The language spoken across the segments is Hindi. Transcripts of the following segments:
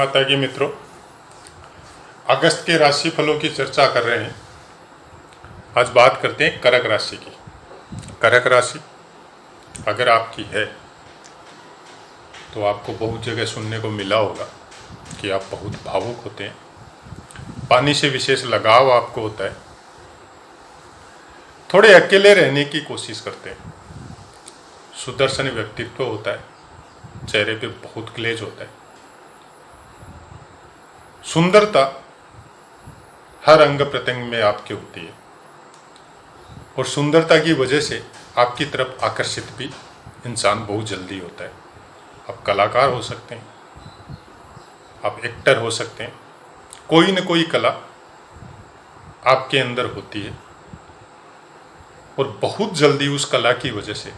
माता की मित्रों, अगस्त के राशि फलों की चर्चा कर रहे हैं। आज बात करते हैं कर्क राशि की। कर्क राशि अगर आपकी है तो आपको बहुत जगह सुनने को मिला होगा कि आप बहुत भावुक होते हैं, पानी से विशेष लगाव आपको होता है, थोड़े अकेले रहने की कोशिश करते हैं, सुदर्शन व्यक्तित्व होता है, चेहरे पे बहुत ग्लेज होता है, सुंदरता हर अंग प्रत्यंग में आपके होती है और सुंदरता की वजह से आपकी तरफ आकर्षित भी इंसान बहुत जल्दी होता है। आप कलाकार हो सकते हैं, आप एक्टर हो सकते हैं, कोई न कोई कला आपके अंदर होती है और बहुत जल्दी उस कला की वजह से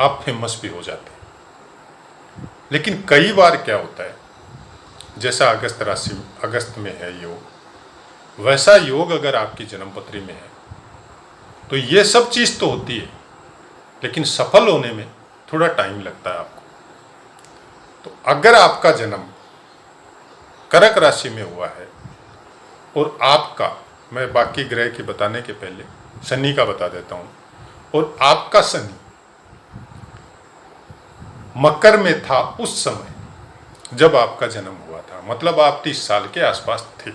आप फेमस भी हो जाते हैं। लेकिन कई बार क्या होता है, जैसा अगस्त में है योग, वैसा योग अगर आपकी जन्मपत्री में है तो ये सब चीज तो होती है, लेकिन सफल होने में थोड़ा टाइम लगता है आपको। तो अगर आपका जन्म कर्क राशि में हुआ है और आपका, मैं बाकी ग्रह की बताने के पहले शनि का बता देता हूं, और आपका शनि मकर में था उस समय जब आपका जन्म हुआ था, मतलब आप 30 साल के आसपास थे।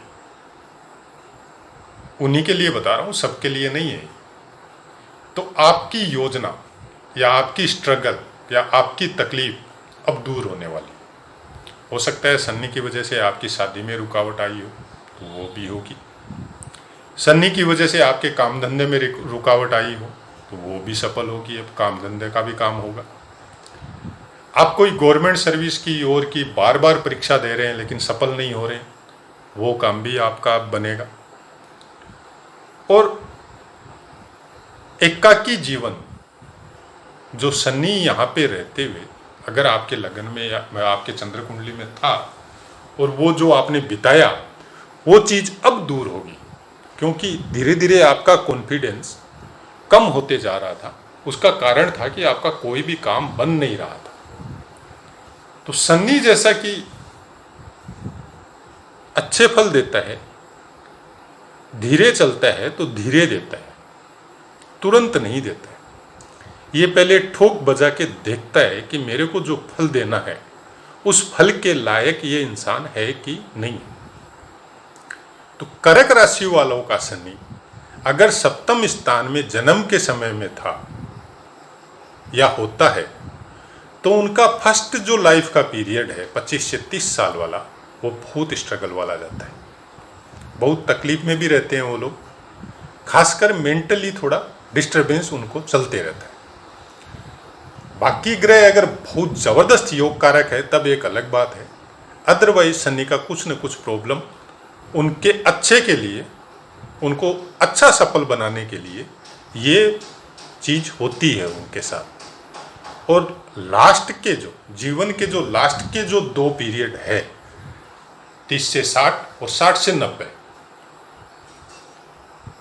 उन्हीं के लिए बता रहा हूं, सबके लिए नहीं है। तो आपकी योजना या आपकी स्ट्रगल या आपकी तकलीफ अब दूर होने वाली। हो सकता है शनि की वजह से आपकी शादी में रुकावट आई हो तो वो भी होगी, शनि की वजह से आपके काम धंधे में रुकावट आई हो तो वो भी सफल होगी, अब काम धंधे का भी काम होगा। आप कोई गवर्नमेंट सर्विस की ओर की बार बार परीक्षा दे रहे हैं लेकिन सफल नहीं हो रहे, वो काम भी आपका बनेगा। और एकाकी जीवन जो शनि यहाँ पे रहते हुए अगर आपके लगन में या आपके चंद्र कुंडली में था और वो जो आपने बिताया, वो चीज अब दूर होगी, क्योंकि धीरे धीरे आपका कॉन्फिडेंस कम होते जा रहा था। उसका कारण था कि आपका कोई भी काम बन नहीं रहा था। तो शनि जैसा कि अच्छे फल देता है, धीरे चलता है तो धीरे देता है, तुरंत नहीं देता है। ये पहले ठोक बजा के देखता है कि मेरे को जो फल देना है उस फल के लायक ये इंसान है कि नहीं। तो कर्क राशि वालों का शनि अगर सप्तम स्थान में जन्म के समय में था या होता है तो उनका फर्स्ट जो लाइफ का पीरियड है 25 से 30 साल वाला, वो बहुत स्ट्रगल वाला जाता है। बहुत तकलीफ में भी रहते हैं वो लोग, खासकर मेंटली थोड़ा डिस्टरबेंस उनको चलते रहता है। बाकी ग्रह अगर बहुत जबरदस्त योग कारक है तब एक अलग बात है, अदरवाइज शनि का कुछ न कुछ प्रॉब्लम उनके अच्छे के लिए, उनको अच्छा सफल बनाने के लिए ये चीज होती है उनके साथ। और लास्ट के जो जीवन के जो लास्ट के जो 2 पीरियड है 30 से 60 और 60 से 90,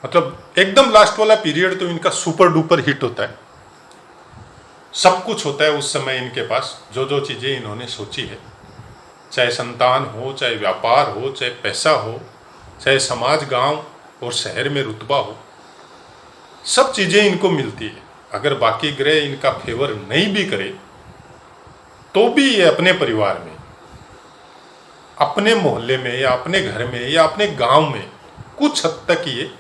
मतलब एकदम लास्ट वाला पीरियड तो इनका सुपर डुपर हिट होता है। सब कुछ होता है उस समय इनके पास, जो जो चीजें इन्होंने सोची है, चाहे संतान हो, चाहे व्यापार हो, चाहे पैसा हो, चाहे समाज गांव और शहर में रुतबा हो, सब चीजें इनको मिलती है। अगर बाकी ग्रह इनका फेवर नहीं भी करे तो भी ये अपने परिवार में, अपने मोहल्ले में या अपने घर में या अपने गांव में कुछ हद तक ये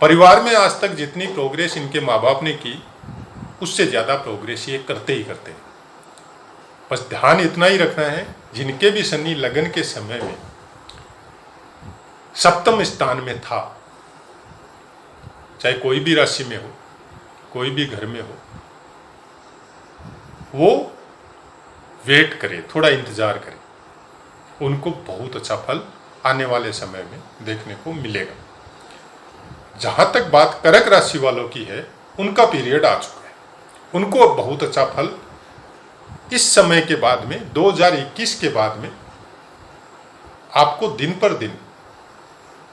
परिवार में आज तक जितनी प्रोग्रेस इनके माँ बाप ने की उससे ज्यादा प्रोग्रेस ये करते ही करते हैं। बस ध्यान इतना ही रखना है, जिनके भी शनि लगन के समय में सप्तम स्थान में था, चाहे कोई भी राशि में हो, कोई भी घर में हो, वो वेट करे, थोड़ा इंतजार करे, उनको बहुत अच्छा फल आने वाले समय में देखने को मिलेगा। जहां तक बात कर्क राशि वालों की है, उनका पीरियड आ चुका है, उनको अब बहुत अच्छा फल इस समय के बाद में 2021 के बाद में आपको दिन पर दिन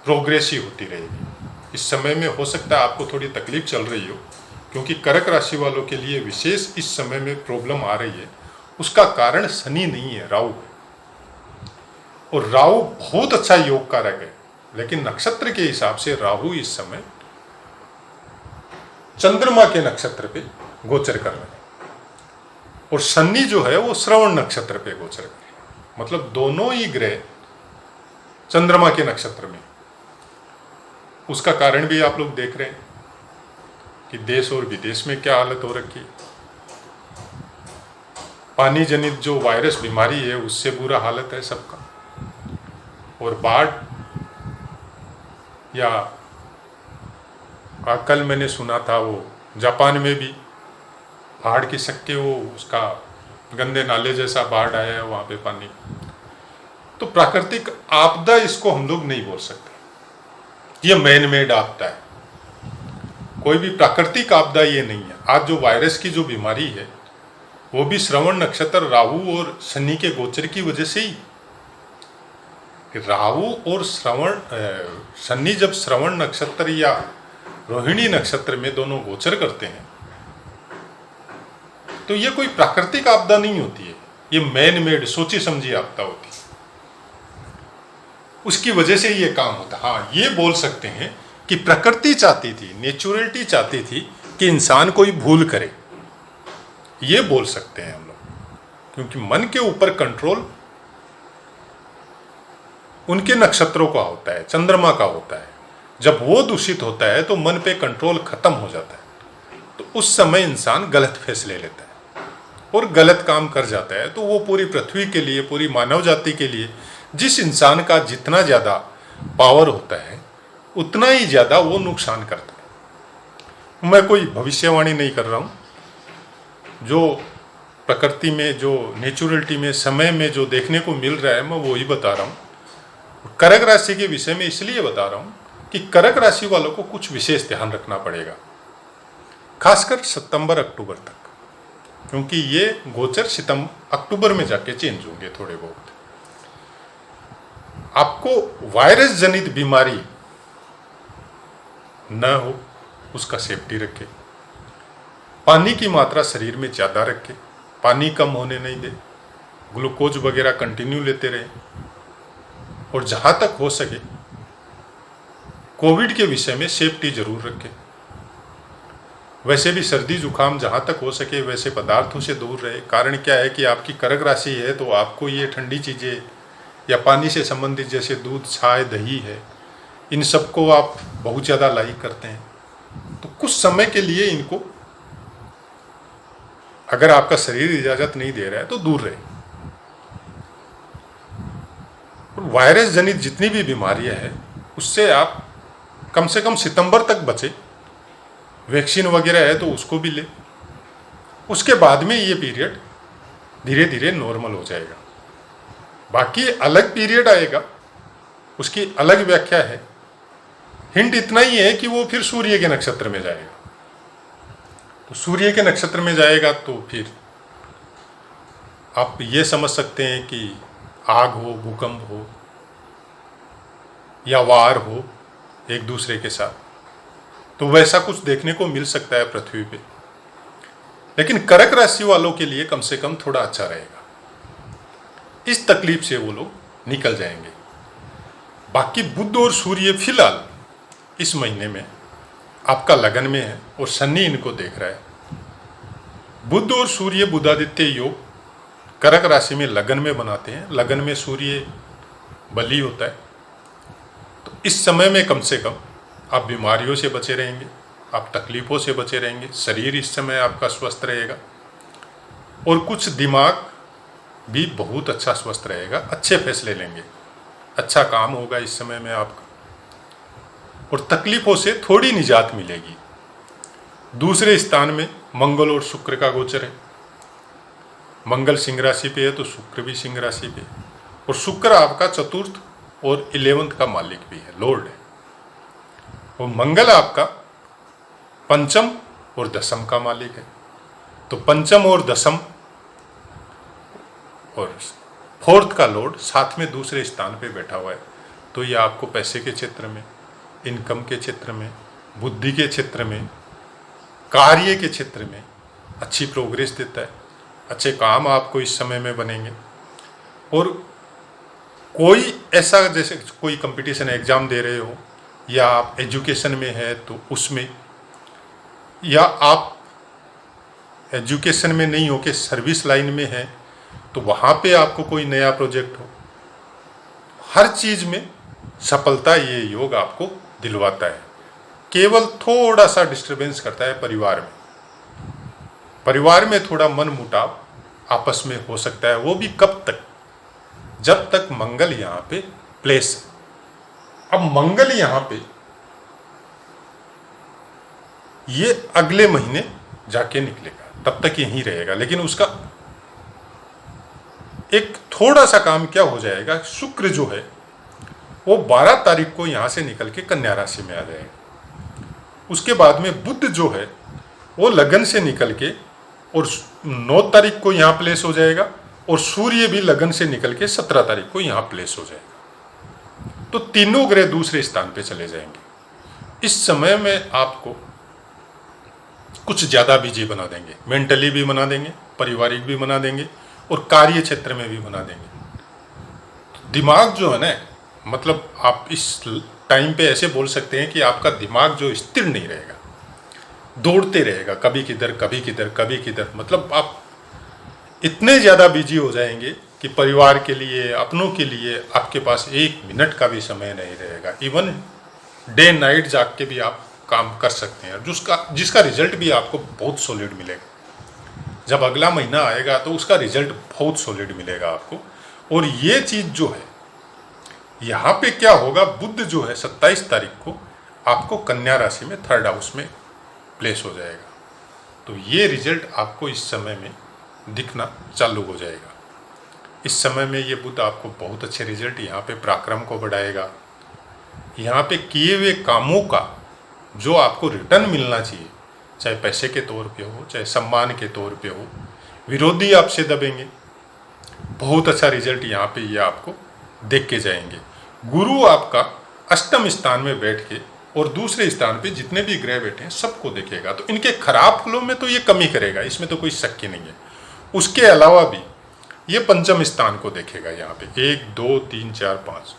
प्रोग्रेस ही होती रहेगी। इस समय में हो सकता है आपको थोड़ी तकलीफ चल रही हो, क्योंकि कर्क राशि वालों के लिए विशेष इस समय में प्रॉब्लम आ रही है। उसका कारण शनि नहीं है, राहु है। और राहु बहुत अच्छा योग कारक है, लेकिन नक्षत्र के हिसाब से राहु इस समय चंद्रमा के नक्षत्र पे गोचर कर रहे हैं और शनि जो है वो श्रवण नक्षत्र पे गोचर कर रहे हैं। मतलब दोनों ही ग्रह चंद्रमा के नक्षत्र में। उसका कारण भी आप लोग देख रहे हैं कि देश और विदेश में क्या हालत हो रखी है। पानी जनित जो वायरस बीमारी है उससे बुरा हालत है सबका। और बाढ़, या कल मैंने सुना था वो जापान में भी बाढ़ की शक्ति, वो उसका गंदे नाले जैसा बाढ़ आया है वहाँ पे पानी। तो प्राकृतिक आपदा इसको हम लोग नहीं बोल सकते, ये मैन मेड आपदा है। कोई भी प्राकृतिक आपदा ये नहीं है। आज जो वायरस की जो बीमारी है वो भी श्रवण नक्षत्र राहु और शनि के गोचर की वजह से ही। राहु और शनि जब श्रवण नक्षत्र या रोहिणी नक्षत्र में दोनों गोचर करते हैं तो ये कोई प्राकृतिक आपदा नहीं होती है, ये मैन मेड सोची समझी आपदा होती है। उसकी वजह से ये काम होता। हाँ, ये बोल सकते हैं कि प्रकृति चाहती थी, नेचुरलिटी चाहती थी कि इंसान कोई भूल करे, ये बोल सकते हैं हम लोग। क्योंकि मन के ऊपर कंट्रोल उनके नक्षत्रों का होता है, चंद्रमा का होता है। जब वो दूषित होता है तो मन पे कंट्रोल खत्म हो जाता है, तो उस समय इंसान गलत फैसले लेता है और गलत काम कर जाता है। तो वो पूरी पृथ्वी के लिए, पूरी मानव जाति के लिए, जिस इंसान का जितना ज़्यादा पावर होता है उतना ही ज़्यादा वो नुकसान करता है। मैं कोई भविष्यवाणी नहीं कर रहा हूँ। जो प्रकृति में, जो नेचुरलिटी में, समय में जो देखने को मिल रहा है मैं वही बता रहा हूँ। कर्क राशि के विषय में इसलिए बता रहा हूँ कि कर्क राशि वालों को कुछ विशेष ध्यान रखना पड़ेगा, खासकर सितंबर अक्टूबर तक, क्योंकि ये गोचर अक्टूबर में जाके चेंज होंगे थोड़े बहुत। आपको वायरस जनित बीमारी न हो उसका सेफ्टी रखें। पानी की मात्रा शरीर में ज़्यादा रखें, पानी कम होने नहीं दे, ग्लूकोज वगैरह कंटिन्यू लेते रहें। और जहाँ तक हो सके कोविड के विषय में सेफ्टी जरूर रखें। वैसे भी सर्दी जुकाम जहाँ तक हो सके वैसे पदार्थों से दूर रहे। कारण क्या है कि आपकी कर्क राशि है तो आपको ये ठंडी चीज़ें या पानी से संबंधित जैसे दूध, चाय, दही है, इन सबको आप बहुत ज़्यादा लाइक करते हैं। तो कुछ समय के लिए इनको, अगर आपका शरीर इजाज़त नहीं दे रहा है तो दूर रहे। वायरस जनित जितनी भी बीमारियां हैं उससे आप कम से कम सितंबर तक बचे। वैक्सीन वगैरह है तो उसको भी ले। उसके बाद में ये पीरियड धीरे धीरे नॉर्मल हो जाएगा। बाकी अलग पीरियड आएगा, उसकी अलग व्याख्या है। हिंट इतना ही है कि वो फिर सूर्य के नक्षत्र में जाएगा। तो सूर्य के नक्षत्र में जाएगा तो फिर आप ये समझ सकते हैं कि आग हो, भूकंप हो या वार हो एक दूसरे के साथ, तो वैसा कुछ देखने को मिल सकता है पृथ्वी पे। लेकिन कर्क राशि वालों के लिए कम से कम थोड़ा अच्छा रहेगा, इस तकलीफ से वो लोग निकल जाएंगे। बाकी बुध और सूर्य फिलहाल इस महीने में आपका लगन में है और शनि इनको देख रहा है। बुध और सूर्य बुधादित्य योग कर्क राशि में लगन में बनाते हैं। लगन में सूर्य बली होता है। तो इस समय में कम से कम आप बीमारियों से बचे रहेंगे, आप तकलीफ़ों से बचे रहेंगे। शरीर इस समय आपका स्वस्थ रहेगा और कुछ दिमाग भी बहुत अच्छा स्वस्थ रहेगा। अच्छे फैसले लेंगे, अच्छा काम होगा इस समय में आपका और तकलीफ़ों से थोड़ी निजात मिलेगी। दूसरे स्थान में मंगल और शुक्र का गोचर है। मंगल सिंह राशि पे है तो शुक्र भी सिंह राशि पे है और शुक्र आपका चतुर्थ और 11th का मालिक भी है, लॉर्ड है। और मंगल आपका पंचम और दसम का मालिक है। तो पंचम और दसम और 4th का लॉर्ड साथ में दूसरे स्थान पे बैठा हुआ है। तो ये आपको पैसे के क्षेत्र में, इनकम के क्षेत्र में, बुद्धि के क्षेत्र में, कार्य के क्षेत्र में अच्छी प्रोग्रेस देता है। अच्छे काम आपको इस समय में बनेंगे और कोई ऐसा, जैसे कोई कंपटीशन एग्जाम दे रहे हो, या आप एजुकेशन में है तो उसमें, या आप एजुकेशन में नहीं हो के सर्विस लाइन में है तो वहाँ पे आपको कोई नया प्रोजेक्ट हो, हर चीज़ में सफलता ये योग आपको दिलवाता है। केवल थोड़ा सा डिस्टरबेंस करता है परिवार में, परिवार में थोड़ा मन मुटाव आपस में हो सकता है। वो भी कब तक? जब तक मंगल यहाँ पे प्लेस है। अब मंगल यहाँ पे ये अगले महीने जाके निकलेगा, तब तक यहीं रहेगा, लेकिन उसका एक थोड़ा सा काम क्या हो जाएगा, शुक्र जो है वो 12 तारीख को यहाँ से निकल के कन्या राशि में आ जाएगा। उसके बाद में बुध जो है वो लगन से निकल के और 9 तारीख को यहाँ प्लेस हो जाएगा, और सूर्य भी लगन से निकल के 17 तारीख को यहाँ प्लेस हो जाएगा। तो तीनों ग्रह दूसरे स्थान पे चले जाएंगे। इस समय में आपको कुछ ज़्यादा बिजी बना देंगे, मेंटली भी बना देंगे, पारिवारिक भी बना देंगे, और कार्य क्षेत्र में भी बना देंगे। दिमाग जो है ना, मतलब आप इस टाइम पे ऐसे बोल सकते हैं कि आपका दिमाग जो स्थिर नहीं रहेगा, दौड़ते रहेगा, कभी किधर कभी किधर कभी किधर। मतलब आप इतने ज़्यादा बिजी हो जाएंगे कि परिवार के लिए, अपनों के लिए आपके पास 1 मिनट का भी समय नहीं रहेगा। इवन डे नाइट जाग के भी आप काम कर सकते हैं, जिसका रिजल्ट भी आपको बहुत सॉलिड मिलेगा। जब अगला महीना आएगा तो उसका रिजल्ट बहुत सॉलिड मिलेगा आपको। और ये चीज़ जो है, यहाँ पे क्या होगा, बुध जो है 27 तारीख को आपको कन्या राशि में 3rd हाउस में प्लेस हो जाएगा। तो ये रिजल्ट आपको इस समय में दिखना चालू हो जाएगा। इस समय में ये बुध आपको बहुत अच्छे रिजल्ट, यहाँ पे पराक्रम को बढ़ाएगा। यहाँ पे किए हुए कामों का जो आपको रिटर्न मिलना चाहिए, चाहे पैसे के तौर पे हो, चाहे सम्मान के तौर पे हो, विरोधी आपसे दबेंगे। बहुत अच्छा रिजल्ट यहाँ पे ये आपको देख के जाएंगे। गुरु आपका अष्टम स्थान में बैठ के और दूसरे स्थान पे जितने भी ग्रह बैठे हैं सबको देखेगा, तो इनके खराब फलों में तो ये कमी करेगा, इसमें तो कोई शक ही नहीं है। उसके अलावा भी ये पंचम स्थान को देखेगा। यहाँ पे 1 2 3 4 5,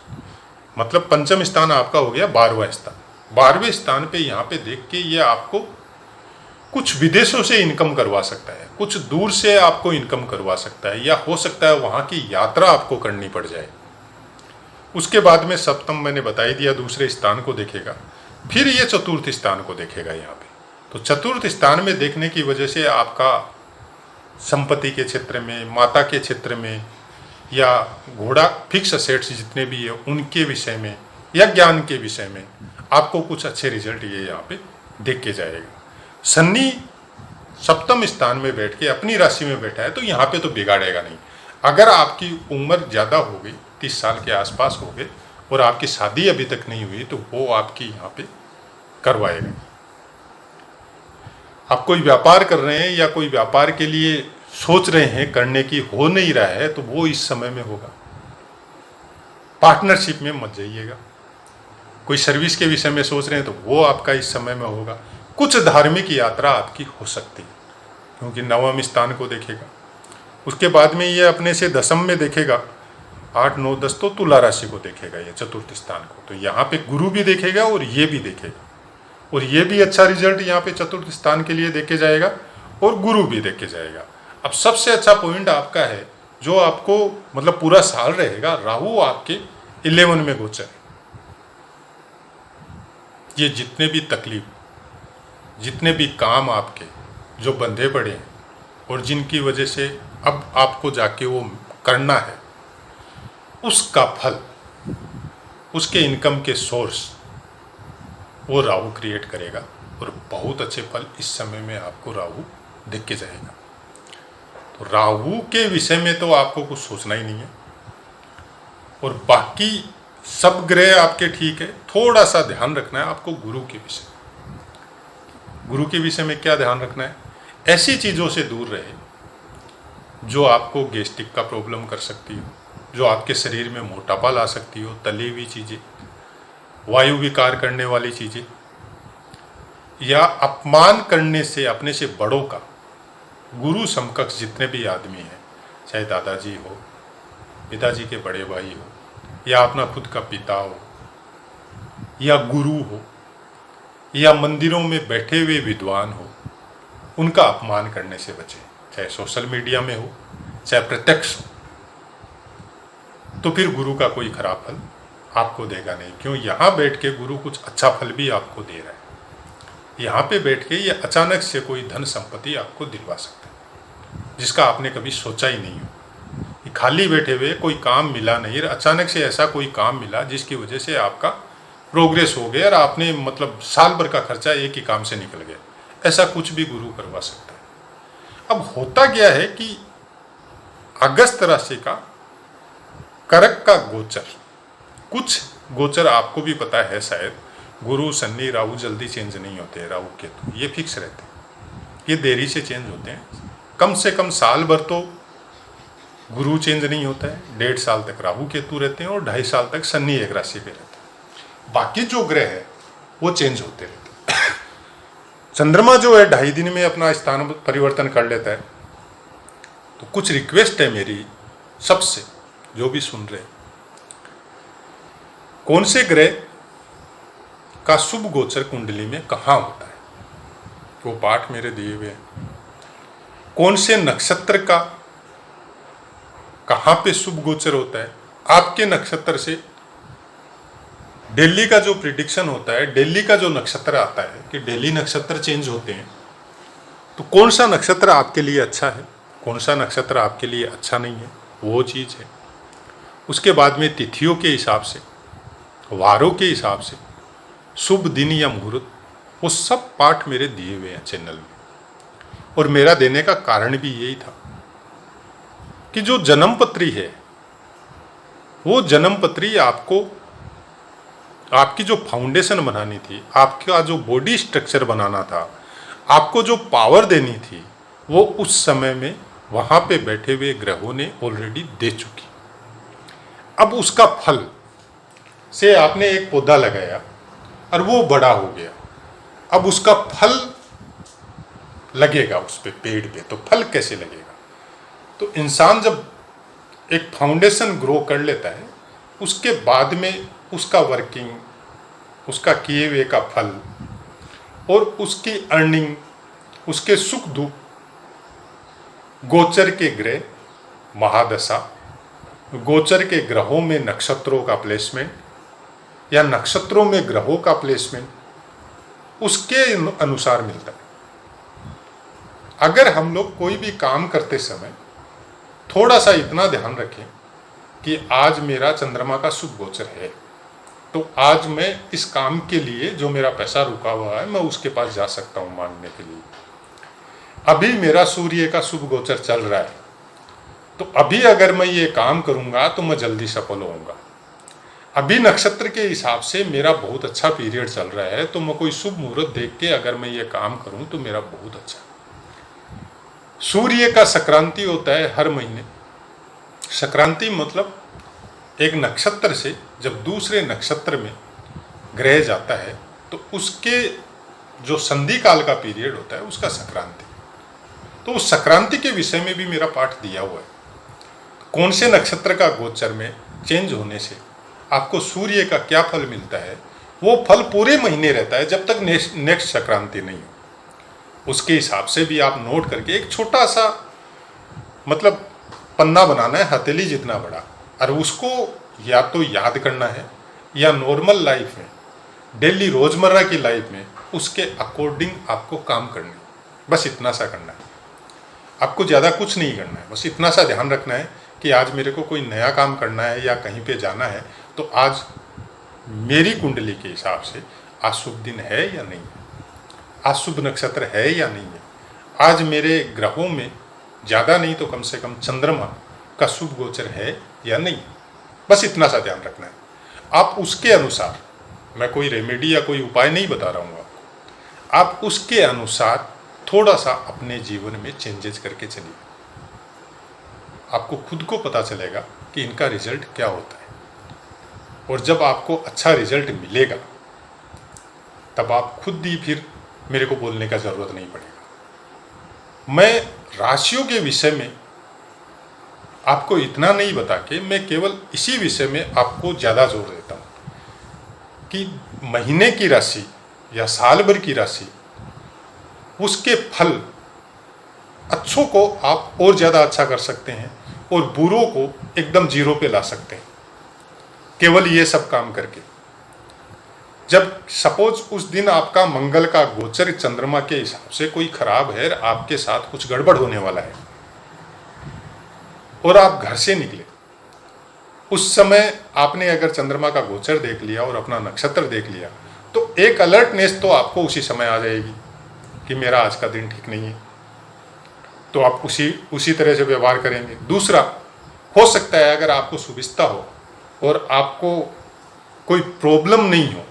मतलब पंचम स्थान आपका हो गया 12वां स्थान। 12वें स्थान पे यहाँ पे देख के ये आपको कुछ विदेशों से इनकम करवा सकता है, कुछ दूर से आपको इनकम करवा सकता है, या हो सकता है वहाँ की यात्रा आपको करनी पड़ जाए। उसके बाद में सप्तम मैंने बता ही दिया, दूसरे स्थान को देखेगा। फिर ये चतुर्थ स्थान को देखेगा यहाँ पे। तो चतुर्थ स्थान में देखने की वजह से आपका संपत्ति के क्षेत्र में, माता के क्षेत्र में, या घोड़ा फिक्स असेट्स जितने भी है उनके विषय में, या ज्ञान के विषय में आपको कुछ अच्छे रिजल्ट ये यहाँ पे देख के जाएगा। शनि सप्तम स्थान में बैठ के अपनी राशि में बैठा है, तो यहाँ पे तो बिगाड़ेगा नहीं। अगर आपकी उम्र ज़्यादा हो गई, 30 साल के आसपास हो गए, और आपकी शादी अभी तक नहीं हुई, तो वो आपकी यहाँ पे करवाएगा। आप कोई व्यापार कर रहे हैं या कोई व्यापार के लिए सोच रहे हैं करने की, हो नहीं रहा है, तो वो इस समय में होगा। पार्टनरशिप में मत जाइएगा। कोई सर्विस के विषय में सोच रहे हैं तो वो आपका इस समय में होगा। कुछ धार्मिक यात्रा आपकी हो सकती है, क्योंकि 9वें स्थान को देखेगा। उसके बाद में ये अपने से 10वीं में देखेगा, 8 9 10, तो तुला राशि को देखेगा ये चतुर्थ स्थान को। तो यहाँ पे गुरु भी देखेगा और ये भी देखेगा, और ये भी अच्छा रिजल्ट यहाँ पे चतुर्थ स्थान के लिए देखे जाएगा, और गुरु भी देखे जाएगा। अब सबसे अच्छा पॉइंट आपका है जो आपको मतलब पूरा साल रहेगा, राहु आपके 11 में गोचर है। ये जितने भी तकलीफ, जितने भी काम आपके जो बंधे पड़े हैं, और जिनकी वजह से अब आपको जाके वो करना है, उसका फल, उसके इनकम के सोर्स वो राहु क्रिएट करेगा, और बहुत अच्छे फल इस समय में आपको राहु दिख के जाएगा। तो राहु के विषय में तो आपको कुछ सोचना ही नहीं है, और बाकी सब ग्रह आपके ठीक है। थोड़ा सा ध्यान रखना है आपको गुरु के विषय। गुरु के विषय में क्या ध्यान रखना है, ऐसी चीज़ों से दूर रहे जो आपको गैस्ट्रिक का प्रॉब्लम कर सकती हो, जो आपके शरीर में मोटापा ला सकती हो, तली हुई चीज़ें, वायु विकार करने वाली चीज़ें, या अपमान करने से अपने से बड़ों का, गुरु समकक्ष जितने भी आदमी हैं, चाहे दादाजी हो, पिताजी के बड़े भाई हो, या अपना खुद का पिता हो या गुरु हो या मंदिरों में बैठे हुए विद्वान हो, उनका अपमान करने से बचें, चाहे सोशल मीडिया में हो चाहे प्रत्यक्ष हो। तो फिर गुरु का कोई खराब फल आपको देगा नहीं। क्यों? यहाँ बैठ के गुरु कुछ अच्छा फल भी आपको दे रहा है। यहाँ पे बैठ के ये अचानक से कोई धन संपत्ति आपको दिलवा सकता है जिसका आपने कभी सोचा ही नहीं हो। खाली बैठे हुए कोई काम मिला नहीं, अचानक से ऐसा कोई काम मिला जिसकी वजह से आपका प्रोग्रेस हो गया और आपने मतलब साल भर का खर्चा एक ही काम से निकल गया। ऐसा कुछ भी गुरु करवा सकता है। अब होता क्या है कि अगस्त राशि का कर्क का गोचर, कुछ गोचर आपको भी पता है शायद, गुरु शनि राहु जल्दी चेंज नहीं होते, राहु केतु ये फिक्स रहते हैं, ये देरी से चेंज होते हैं। कम से कम साल भर तो गुरु चेंज नहीं होता है, 1.5 साल तक राहु केतु रहते हैं और 2.5 साल तक शनि एक राशि पे रहता है। बाकी जो ग्रह है वो चेंज होते रहते हैं। चंद्रमा जो है 2.5 दिन में अपना स्थान परिवर्तन कर लेता है। तो कुछ रिक्वेस्ट है मेरी सबसे, जो भी सुन रहे, कौन से ग्रह का शुभ गोचर कुंडली में कहाँ होता है वो पाठ मेरे दिए हुए हैं। कौन से नक्षत्र का कहाँ पे शुभ गोचर होता है, आपके नक्षत्र से डेली का जो प्रिडिक्शन होता है, डेली का जो नक्षत्र आता है कि डेली नक्षत्र चेंज होते हैं, तो कौन सा नक्षत्र आपके लिए अच्छा है, कौन सा नक्षत्र आपके लिए अच्छा नहीं है, वो चीज़ है। उसके बाद में तिथियों के हिसाब से, वारों के हिसाब से, शुभ दिन या मुहूर्त, वो सब पाठ मेरे दिए हुए हैं चैनल में। और मेरा देने का कारण भी यही था कि जो जन्मपत्री है, वो जन्मपत्री आपको, आपकी जो फाउंडेशन बनानी थी, आपका जो बॉडी स्ट्रक्चर बनाना था, आपको जो पावर देनी थी, वो उस समय में वहाँ पे बैठे हुए ग्रहों ने ऑलरेडी दे चुकी। अब उसका फल से आपने एक पौधा लगाया और वो बड़ा हो गया, अब उसका फल लगेगा उस पे, पेड़ पे, तो फल कैसे लगेगा? तो इंसान जब एक फाउंडेशन ग्रो कर लेता है, उसके बाद में उसका वर्किंग, उसका किए हुए का फल और उसकी अर्निंग, उसके सुख दुख, गोचर के ग्रह, महादशा, गोचर के ग्रहों में नक्षत्रों का प्लेसमेंट या नक्षत्रों में ग्रहों का प्लेसमेंट, उसके अनुसार मिलता है। अगर हम लोग कोई भी काम करते समय थोड़ा सा इतना ध्यान रखें कि आज मेरा चंद्रमा का शुभ गोचर है, तो आज मैं इस काम के लिए जो मेरा पैसा रुका हुआ है मैं उसके पास जा सकता हूँ मांगने के लिए। अभी मेरा सूर्य का शुभ गोचर चल रहा है, तो अभी अगर मैं ये काम करूँगा तो मैं जल्दी सफल होऊंगा। अभी नक्षत्र के हिसाब से मेरा बहुत अच्छा पीरियड चल रहा है, तो मैं कोई शुभ मुहूर्त देख के अगर मैं ये काम करूँ तो मेरा बहुत अच्छा। सूर्य का संक्रांति होता है हर महीने। संक्रांति मतलब एक नक्षत्र से जब दूसरे नक्षत्र में ग्रह जाता है तो उसके जो संधि काल का पीरियड होता है उसका संक्रांति। तो उस संक्रांति के विषय में भी मेरा पाठ दिया हुआ है। कौन से नक्षत्र का गोचर में चेंज होने से आपको सूर्य का क्या फल मिलता है, वो फल पूरे महीने रहता है जब तक नेक्स्ट संक्रांति नहीं हो। उसके हिसाब से भी आप नोट करके एक छोटा सा मतलब पन्ना बनाना है, हथेली जितना बड़ा, और उसको या तो याद करना है या नॉर्मल लाइफ में, डेली रोजमर्रा की लाइफ में उसके अकॉर्डिंग आपको काम करना है। बस इतना सा करना है, आपको ज़्यादा कुछ नहीं करना है। बस इतना सा ध्यान रखना है कि आज मेरे को कोई नया काम करना है या कहीं पे जाना है, तो आज मेरी कुंडली के हिसाब से आज शुभ दिन है या नहीं है, आज शुभ नक्षत्र है या नहीं है, आज मेरे ग्रहों में ज़्यादा नहीं तो कम से कम चंद्रमा का शुभ गोचर है या नहीं। बस इतना सा ध्यान रखना है। आप उसके अनुसार, मैं कोई रेमेडी या कोई उपाय नहीं बता रहा हूँ आपको, आप उसके अनुसार थोड़ा सा अपने जीवन में चेंजेस करके चलिए। आपको खुद को पता चलेगा कि इनका रिजल्ट क्या होता है, और जब आपको अच्छा रिजल्ट मिलेगा तब आप खुद ही फिर मेरे को बोलने का ज़रूरत नहीं पड़ेगा। मैं राशियों के विषय में आपको इतना नहीं बता के मैं केवल इसी विषय में आपको ज़्यादा जोर देता हूँ कि महीने की राशि या साल भर की राशि, उसके फल अच्छों को आप और ज़्यादा अच्छा कर सकते हैं और बुरों को एकदम जीरो पे ला सकते हैं, केवल ये सब काम करके। जब सपोज उस दिन आपका मंगल का गोचर चंद्रमा के हिसाब से कोई खराब है, आपके साथ कुछ गड़बड़ होने वाला है और आप घर से निकले, उस समय आपने अगर चंद्रमा का गोचर देख लिया और अपना नक्षत्र देख लिया, तो एक अलर्टनेस तो आपको उसी समय आ जाएगी कि मेरा आज का दिन ठीक नहीं है, तो आप उसी तरह से व्यवहार करेंगे। दूसरा, हो सकता है अगर आपको सुविधा हो और आपको कोई प्रॉब्लम नहीं हो,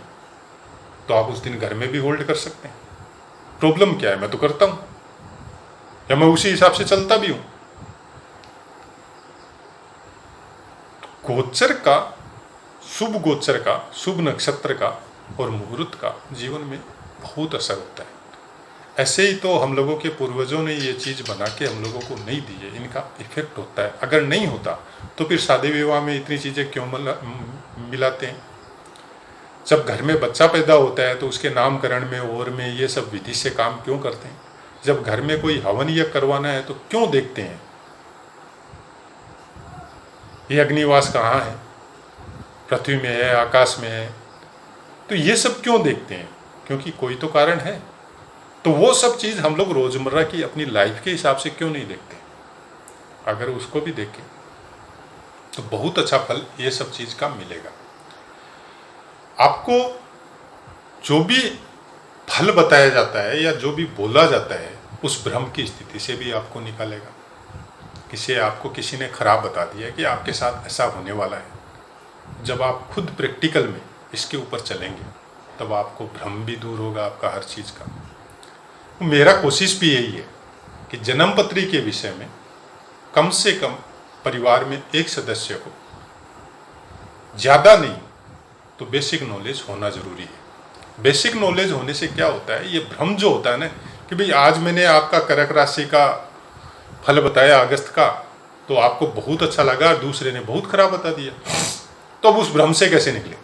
तो आप उस दिन घर में भी होल्ड कर सकते हैं। प्रॉब्लम क्या है, मैं तो करता हूं या मैं उसी हिसाब से चलता भी हूं। गोचर का, शुभ गोचर का, शुभ नक्षत्र का और मुहूर्त का जीवन में बहुत असर होता है। ऐसे ही तो हम लोगों के पूर्वजों ने ये चीज़ बना के हम लोगों को नहीं दी है, इनका इफेक्ट होता है। अगर नहीं होता तो फिर शादी विवाह में इतनी चीज़ें क्यों मिलाते हैं? जब घर में बच्चा पैदा होता है तो उसके नामकरण में और में ये सब विधि से काम क्यों करते हैं? जब घर में कोई हवन यज्ञ करवाना है तो क्यों देखते हैं ये अग्निवास कहाँ है, पृथ्वी में है, आकाश में है, तो ये सब क्यों देखते हैं? क्योंकि कोई तो कारण है। तो वो सब चीज़ हम लोग रोजमर्रा की अपनी लाइफ के हिसाब से क्यों नहीं देखते? अगर उसको भी देखें तो बहुत अच्छा फल ये सब चीज़ का मिलेगा। आपको जो भी फल बताया जाता है या जो भी बोला जाता है, उस भ्रम की स्थिति से भी आपको निकालेगा। आपको किसी ने खराब बता दिया कि आपके साथ ऐसा होने वाला है। जब आप खुद प्रैक्टिकल में इसके ऊपर चलेंगे तब आपको भ्रम भी दूर होगा आपका हर चीज़ का। तो मेरा कोशिश भी यही है कि जन्मपत्री के विषय में कम से कम परिवार में एक सदस्य को, ज़्यादा नहीं तो बेसिक नॉलेज होना ज़रूरी है। बेसिक नॉलेज होने से क्या होता है, ये भ्रम जो होता है ना कि भाई आज मैंने आपका कर्क राशि का फल बताया अगस्त का, तो आपको बहुत अच्छा लगा और दूसरे ने बहुत खराब बता दिया, तो अब उस भ्रम से कैसे निकले?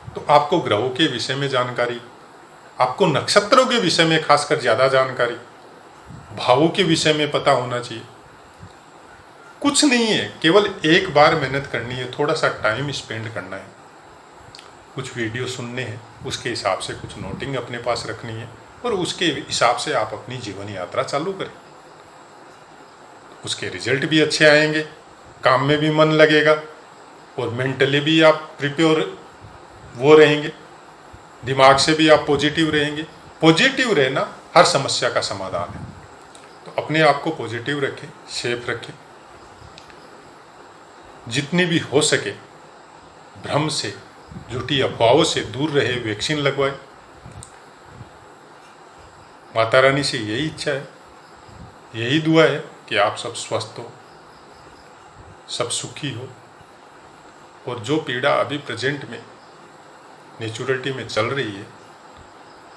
तो आपको ग्रहों के विषय में जानकारी, आपको नक्षत्रों के विषय में खासकर ज़्यादा जानकारी, भावों के विषय में पता होना चाहिए। कुछ नहीं है, केवल एक बार मेहनत करनी है, थोड़ा सा टाइम स्पेंड करना है, कुछ वीडियो सुनने हैं, उसके हिसाब से कुछ नोटिंग अपने पास रखनी है और उसके हिसाब से आप अपनी जीवन यात्रा चालू करें। उसके रिजल्ट भी अच्छे आएंगे, काम में भी मन लगेगा और मेंटली भी आप प्रिपेयर वो रहेंगे, दिमाग से भी आप पॉजिटिव रहेंगे। पॉजिटिव रहना हर समस्या का समाधान है। तो अपने आप को पॉजिटिव रखें, सेफ रखें, जितनी भी हो सके भ्रम से, झूठी अफवाहों से दूर रहे, वैक्सीन लगवाए। माता रानी से यही इच्छा है, यही दुआ है कि आप सब स्वस्थ हो, सब सुखी हो और जो पीड़ा अभी प्रेजेंट में नेचुरलिटी में चल रही है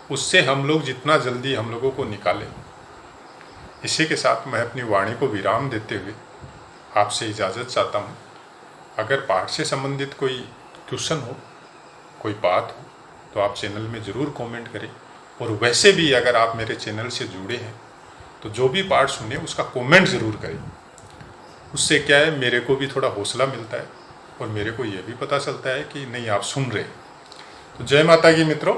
उससे हम लोग जितना जल्दी हम लोगों को निकालें। इसी के साथ मैं अपनी वाणी को विराम देते हुए आपसे इजाज़त चाहता हूँ। अगर पाठ से संबंधित कोई क्वेश्चन हो, कोई बात हो, तो आप चैनल में ज़रूर कमेंट करें। और वैसे भी अगर आप मेरे चैनल से जुड़े हैं तो जो भी पाठ सुने उसका कमेंट ज़रूर करें। उससे क्या है, मेरे को भी थोड़ा हौसला मिलता है और मेरे को ये भी पता चलता है कि नहीं आप सुन रहे हैं। तो जय माता की मित्रों,